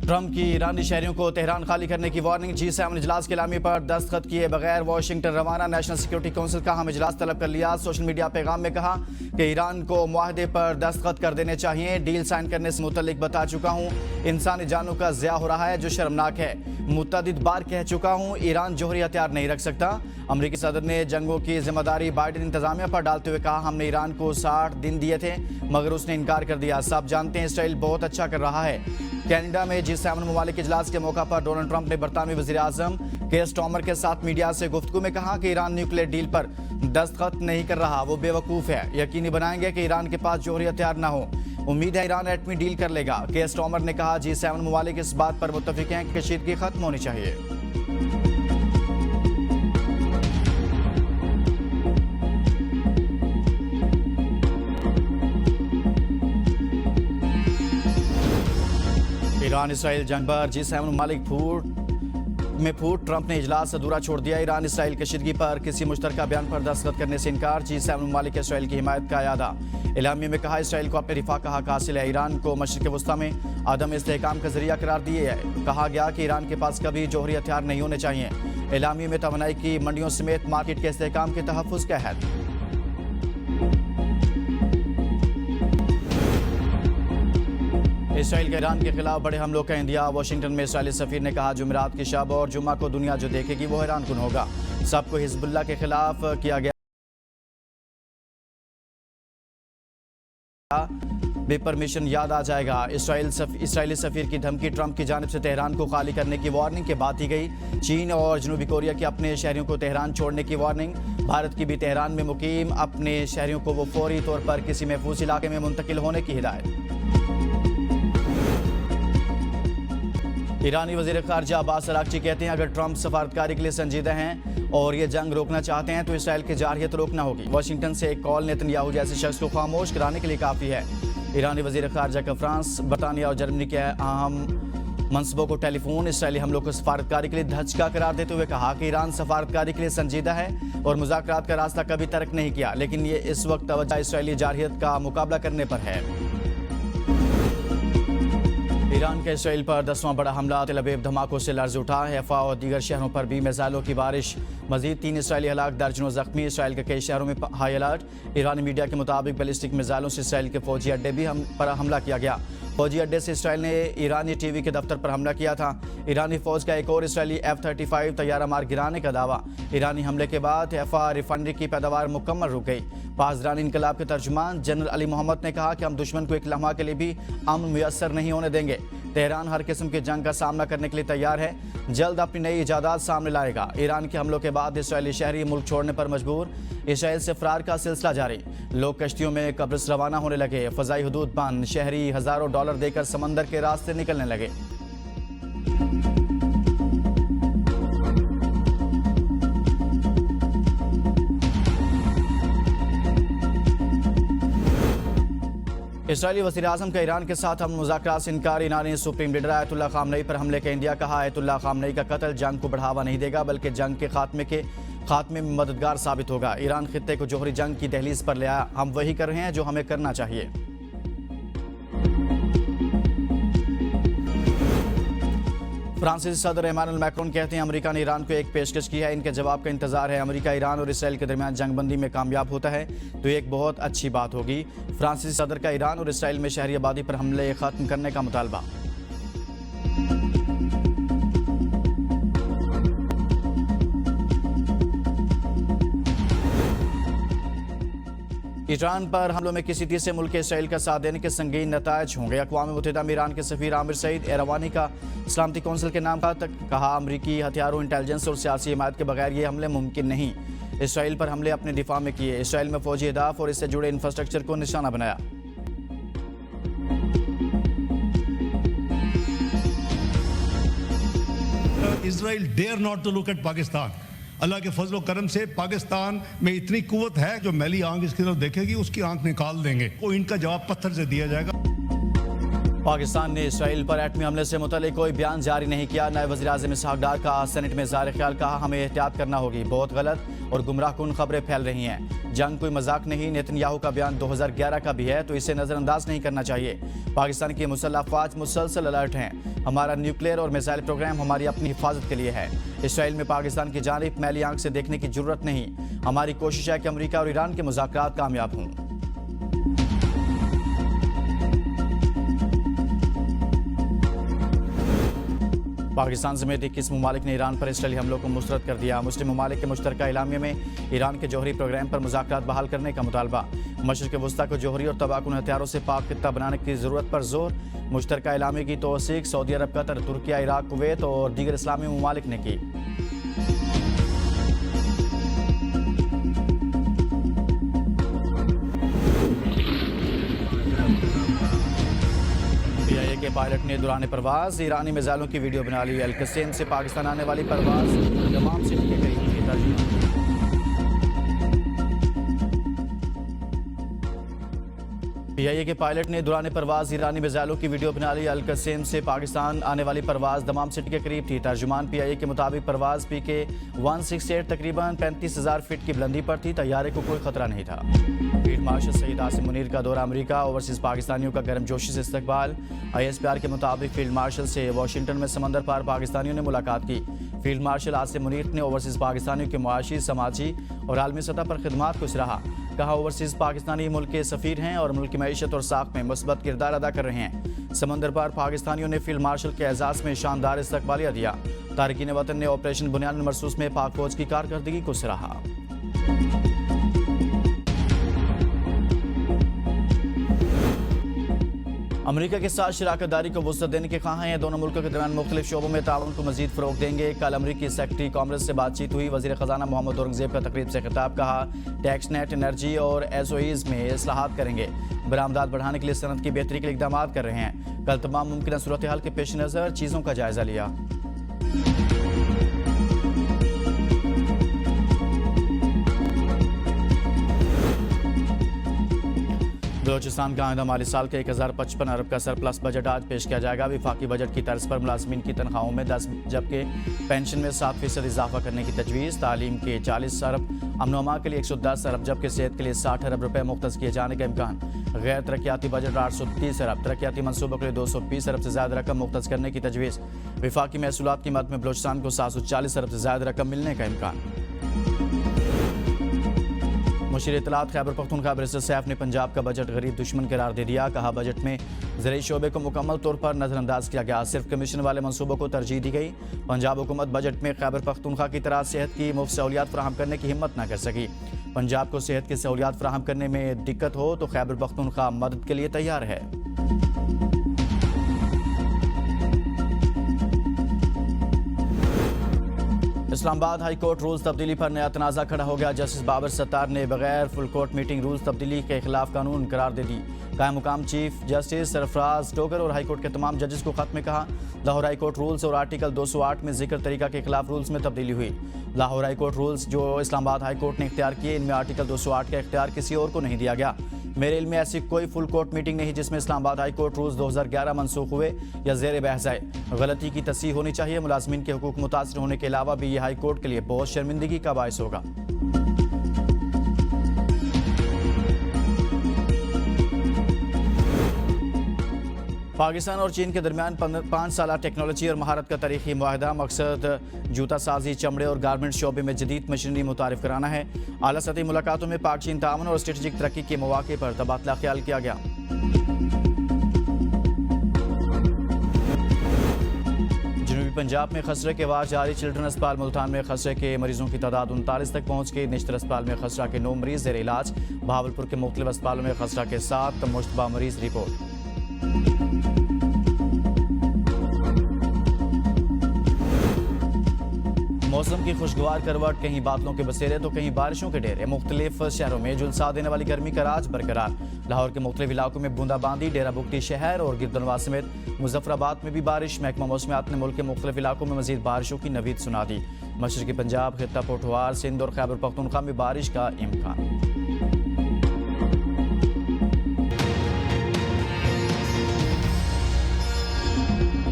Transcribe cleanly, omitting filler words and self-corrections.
Trump की ईरानी शहरियों को तेहरान खाली करने की वार्निंग। G7 इजलास के एलामी पर दस्तखत किए बगैर वाशिंगटन रवाना। नेशनल सिक्योरिटी काउंसिल का हम इजलास तलब कर लिया। सोशल मीडिया पैगाम में कहा कि ईरान को मुआहदे पर दस्तखत कर देने चाहिए। डील साइन करने से मुतल्लिक बता चुका हूँ, इंसानी जानों का ज़िया हो रहा है जो शर्मनाक है। मुतअद्दिद बार कह चुका हूँ, ईरान जोहरी हथियार नहीं रख सकता। अमरीकी सदर ने जंगों की जिम्मेदारी बाइडेन इंतजामिया पर डालते हुए कहा, हमने ईरान को 60 दिन दिए थे मगर उसने इनकार कर दिया। सब जानते हैं इसराइल बहुत अच्छा कर रहा है। कनाडा में G7 ममालिक इजलास के मौका पर डोनाल्ड ट्रंप ने बरतानवी वज़ीर आज़म केयर स्टार्मर के साथ मीडिया से गुफ्तगू में कहा कि ईरान न्यूक्लियर डील पर दस्तखत नहीं कर रहा, वो बेवकूफ़ है। यकीनी बनाएंगे कि ईरान के पास जोहरी हथियार ना हो। उम्मीद है ईरान एटमी डील कर लेगा। केयर स्टार्मर ने कहा, G7 ममालिक इस बात पर मुत्तफिक हैं कि कशीदगी खत्म होनी चाहिए। ईरान इसराइल जंग पर G7 ममालिक फूट ट्रंप ने इजलास अधूरा छोड़ दिया। ईरान इसराइल कशीदगी पर किसी मुश्तरका बयान पर दस्तखत करने से इनकार। G7 ममालिक इसराइल की हिमायत का यादा। एलामिया में कहा, इसराइल को अपने रिफा का हक हासिल है। ईरान को मशरिक़ वस्ता में आदम इस्तेहकाम का जरिया करार दिए है। कहा गया कि ईरान के पास कभी जोहरी हथियार नहीं होने चाहिए। एलामिया में तवानाई की मंडियों समेत मार्केट के इस्तेहकाम के तहफ़्फ़ुज़ का है। इसराइल का ईरान के खिलाफ बड़े हमलों का इंदिया। वाशिंगटन में इसराइली सफीर ने कहा, जुमेरात की शब और जुम्मा को दुनिया जो देखेगी वो हैरानकुन होगा। सबको हिजबुल्लाह के खिलाफ किया गया बेपरमिशन याद आ जाएगा। इसराइली सफीर की धमकी। ट्रंप की जानिब से तेहरान को खाली करने की वार्निंग के बाद दी गई। चीन और जनूबी कोरिया के अपने शहरियों को तेहरान छोड़ने की वार्निंग। भारत की भी तेहरान में मुकीम अपने शहरियों को वो फौरी तौर पर किसी महफूज इलाके में मुंतकिल होने की हिदायत। ईरानी वज़ीर ख़ारजा अब्बास अराग़ची कहते हैं, अगर ट्रंप सफारतकारी के लिए संजीदा हैं और ये जंग रोकना चाहते हैं तो इसराइल की जारहियत रोकना होगी। वाशिंगटन से एक कॉल नेतन्याहू जैसे शख्स को खामोश कराने के लिए काफ़ी है। ईरानी वज़ीर ख़ारजा का फ्रांस, बरतानिया और जर्मनी के अहम मनसबों को टेलीफोन। इसराइली हमलों को सफारतकारी के लिए धचका करार देते हुए कहा कि ईरान सफारतकारी के लिए संजीदा है और मुज़ाकरात का रास्ता कभी तर्क नहीं किया, लेकिन ये इस वक्त तवज्जो इसराइली जारहियत का मुकाबला करने पर है। ईरान के इसराइल पर 10वां बड़ा हमला। तेल अवीव धमाकों से लर्ज़ उठा। हैफा और दीगर शहरों पर भी मिसाइलों की बारिश। मजीद 3 इसराइली हलाक, दर्जनों जख्मी। इसराइल के कई शहरों में हाई अलर्ट। ईरानी मीडिया के मुताबिक बैलिस्टिक मिसाइलों से इसराइल के फौजी अड्डे भी पर हमला किया गया। फौजी अड्डे से इसराइल ने ईरानी टीवी के दफ्तर पर हमला किया था। ईरानी फौज का एक और इसराइली F-35 तैयारा मार गिराने का दावा। ईरानी हमले के बाद हैफा रिफाइनरी की पैदावार मुकम्मल रुक गई। पासदारानी इनकलाब के तर्जुमान जनरल अली मोहम्मद ने कहा कि हम दुश्मन को एक लम्हा के लिए भी अमन मुयस्सर नहीं होने देंगे। तेहरान हर किस्म की जंग का सामना करने के लिए तैयार है, जल्द अपनी नई इजादात सामने लाएगा। ईरान के हमलों के बाद इसराइली शहरी मुल्क छोड़ने पर मजबूर। इसराइल से फरार का सिलसिला जारी। लोग कश्तियों में कब्रिस रवाना होने लगे। फ़ज़ाई हुदूद बंद। शहरी हज़ारों डॉलर देकर समंदर के रास्ते निकलने लगे। इसराइली वज़ीर आज़म का ईरान के साथ हम मुज़ाकरात से इनकार। ईरानी सुप्रीम लीडर आयतुल्लाह ख़ामनई पर हमले का इंदिया। कहा, आयतुल्लाह ख़ामनई का कत्ल जंग को बढ़ावा नहीं देगा बल्कि जंग के खात्मे में मददगार साबित होगा। ईरान खित्ते को जोहरी जंग की दहलीज पर ले आया। हम वही कर रहे हैं जो हमें करना चाहिए। फ्रांसीसी सदर इमानुएल मैक्रोन कहते हैं, अमेरिका ने ईरान को एक पेशकश की है, इनके जवाब का इंतजार है। अमेरिका ईरान और इसराइल के दरमियान जंगबंदी में कामयाब होता है तो एक बहुत अच्छी बात होगी। फ्रांसीसी सदर का ईरान और इसराइल में शहरी आबादी पर हमले खत्म करने का मुतालबा। ईरान पर हमलों में किसी तीसरे मुल्क के इसराइल का साथ देने के संगीन नतायज होंगे। अक़वाम मुत्तहिदा में ईरान के सफ़ीर आमिर सईद एरवानी का सलामती कौंसिल के नाम पर कहा, अमरीकी हथियारों, इंटेलिजेंस और सियासी हिमायत के बगैर ये हमले मुमकिन नहीं। इसराइल पर हमले अपने दिफा में किए। इसराइल में फौजी अहदाफ और इससे जुड़े इंफ्रास्ट्रक्चर को निशाना बनाया। Israel dare not to look at Pakistan. अल्लाह के फजल करम से पाकिस्तान में इतनी कुव्वत है, जो मैली आंख इसकी तरफ देखेगी उसकी आंख निकाल देंगे। वो इनका जवाब पत्थर से दिया जाएगा। पाकिस्तान ने इसराइल पर एटमी हमले से मुतल्लिक कोई बयान जारी नहीं किया। नए वज़ीर आज़म इसहाक डार का सेनेट में ज़ाहिर ख्याल। कहा, हमें एहतियात करना होगी, बहुत गलत और गुमराह कुन खबरें फैल रही हैं। जंग कोई मजाक नहीं। नेतन्याहू का बयान 2011 का भी है तो इसे नज़रअंदाज नहीं करना चाहिए। पाकिस्तान की मुसल्लह अफवाज मुसलसल अलर्ट हैं। हमारा न्यूक्लियर और मिसाइल प्रोग्राम हमारी अपनी हिफाजत के लिए है। इसराइल में पाकिस्तान की जानिब मैली आंख से देखने की जरूरत नहीं। हमारी कोशिश है कि अमेरिका और ईरान के मुज़ाकरात कामयाब हों। पाकिस्तान समेत 21 ममालिक ने ईरान पर इसराइली हमलों को मुस्तरद कर दिया। मुस्लिम ममालिक के मुश्तरका एलामिया में ईरान के जौहरी प्रोग्राम पर मुज़ाकरात बहाल करने का मुतालबा। मशरिक़ वस्ता को जौहरी और तबाहकुन हथियारों से पाक खित्ता बनाने की ज़रूरत पर जोर। मुश्तरका एलामिया की तौसीक सऊदी अरब, कतर, तुर्किया, इराक, कुवैत और दीगर इस्लामी ममालिक ने की। PIA के पायलट ने दौरान परवाज ईरानी मिसाइलों की वीडियो बना ली। अल-कसेम से पाकिस्तान आने वाली परवाज दमाम सिटी के करीब थी। PIA के पायलट ने दौरान परवाज ईरानी मिसाइलों की वीडियो बना ली। अल-कसेम से पाकिस्तान आने वाली परवाज दमाम सिटी के करीब थी। तर्जुमान PIA के मुताबिक परवाज PK 168 तकरीबन 35,000 फीट की बुलंदी पर थी। तैयारे को कोई खतरा नहीं था। फील्ड मार्शल सईद आसिम मुनीर का दौरा अमेरिका। ओवरसीज पाकिस्तानियों का गर्मजोशी से इस्तकबाल। ISPR के मुताबिक फील्ड मार्शल से वाशिंगटन में समंदर पार पाकिस्तानियों ने मुलाकात की। फील्ड मार्शल आसिम मुनीर ने ओवरसीज पाकिस्तानियों के मुआशी, समाजी और आलमी सतह पर खिदमात को सराहा। कहा ओवरसीज पाकिस्तानी मुल्क के सफ़ीर हैं और मुल्क की मईशत और साख में मुस्बत किरदार अदा कर रहे हैं। समंदर पार पाकिस्तानियों ने फील्ड मार्शल के एजाज़ में शानदार इस्तकबालिया दिया। तारकीन वतन ने ऑपरेशन बुनियाद मरसूस में पाक फौज की कारकर्दगी को सराहा। अमेरिका के साथ शराकतदारी को वुसअत देने के ख्वाह हैं। दोनों मुल्कों के दरमियान मुख्तलिफ शोबों में ताउन को मजीद फ़रोग़ देंगे। कल अमरीकी सेक्रेटरी कॉमर्स से बातचीत हुई। वज़ीर ख़जाना मोहम्मद औरंगज़ेब का तकरीब से खिताब। कहा टैक्स नेट, एनर्जी और SOEs में इस्लाहात करेंगे। बरामदात बढ़ाने के लिए सनत की बेहतरी के लिए इक़दाम कर रहे हैं। कल तमाम मुमकिन सूरत हाल के पेश नज़र चीज़ों का जायज़ा लिया। बलोचिस्तान का आइंदा माली साल के 1055 अरब का सरप्लस बजट आज पेश किया जाएगा। विफाकी बजट की तर्ज पर मुलाजमीन की तनख्वाहों में 10 जबकि पेंशन में 7% इजाफा करने की तजवीज़। तालीम के 40 अरब, अमन अमा के लिए 110 अरब जबकि सेहत के लिए 60 अरब रुपये मुख्तस किए जाने का इम्कान। गैर तरक्याती बजट 830 अरब, तरक्याती मनसूबों के लिए 220 अरब से ज़्यादा रकम मुख्तस करने की तजवीज़। विफाकी महसूलात की मद में बलोचिस्तान को 740 अरब से ज़्यादा रकम मिलने का इम्कान। मुशीर इत्तलात खैबर पख्तूनख्वा बैरिस्टर सैफ ने पंजाब का बजट गरीब दुश्मन करार दे दिया। कहा बजट में ज़राई शोबे को मुकम्मल तौर पर नज़रअंदाज किया गया। सिर्फ कमीशन वाले मनसूबों को तरजीह दी गई। पंजाब हुकूमत बजट में खैबर पख्तूनख्वा की तरह सेहत की मुफ्त सहूलियात फराहम करने की हिम्मत न कर सकी। पंजाब को सेहत की सहूलियात फराहम करने में दिक्कत हो तो खैबर पख्तूनख्वा मदद के लिए तैयार है। इस्लामाबाद हाई कोर्ट रूल्स तब्दीली पर नया तनाज़ा खड़ा हो गया। जस्टिस बाबर सत्तार ने बगैर फुल कोर्ट मीटिंग रूल्स तब्दीली के खिलाफ कानून करार दे दी। कायम मुकाम चीफ जस्टिस सरफराज टोकर और हाई कोर्ट के तमाम जजेस को खत में कहा। लाहौर हाई कोर्ट रूल्स और आर्टिकल 208 में जिक्र तरीका के खिलाफ रूल्स में तब्दीली हुई। लाहौर हाई कोर्ट रूल्स जो इस्लामाबाद हाई कोर्ट ने इख्तियार किए, इनमें आर्टिकल 208 का इख्तियार किसी और को नहीं दिया गया। मेरे इल्म में ऐसी कोई फुल कोर्ट मीटिंग नहीं जिसमें इस्लामाबाद हाई कोर्ट रूल्स 2011 मनसूख हुए या ज़ेर बहस आए। गलती की तस्हीह होनी चाहिए। मुलाजमीन के हुकूक मुतासर होने के अलावा भी यह हाई कोर्ट के लिए बहुत शर्मिंदगी का बायस होगा। पाकिस्तान और चीन के दरमियान 5 साला टेक्नोलॉजी और महारत का तारीखी मुआहदा। मकसद जूता साजी, चमड़े और गारमेंट शोबे में जदीद मशीनरी मुतारिफ कराना है। आला सतही मुलाकातों में पाक चीन ताउन और स्ट्रेटजिक तरक्की के मौके पर तबादला ख्याल किया गया। जनूबी पंजाब में खसरे के वार जारी। चिल्ड्रन अस्पताल मुल्तान में खसरे के मरीजों की तादाद 39 तक पहुँच गई। निश्तर अस्पताल में खसरा के 9 मरीज ज़ेर इलाज। बहावलपुर के मुख्तलिफ अस्पतालों में खसरा के 7 मुश्तबा मरीज रिपोर्ट। मौसम की खुशगवार करवट, कहीं बादलों के बसेरे तो कहीं बारिशों के डेरे। मुख्तलिफ शहरों में झुलसा देने वाली गर्मी का राज बरकरार। लाहौर के मुख्तलिफ इलाकों में बूंदाबांदी। डेरा बुगटी शहर और गिरदनवा समेत मुजफ्फराबाद में भी बारिश। महकमा मौसमियात ने मुल्क के मुख्तलिफ इलाकों में मजीद बारिशों की नवीद सुना दी। मशरक़ी पंजाब, खित्ता पोठवार, सिंध और खैबर पख्तूनख्वा में बारिश का इम्कान।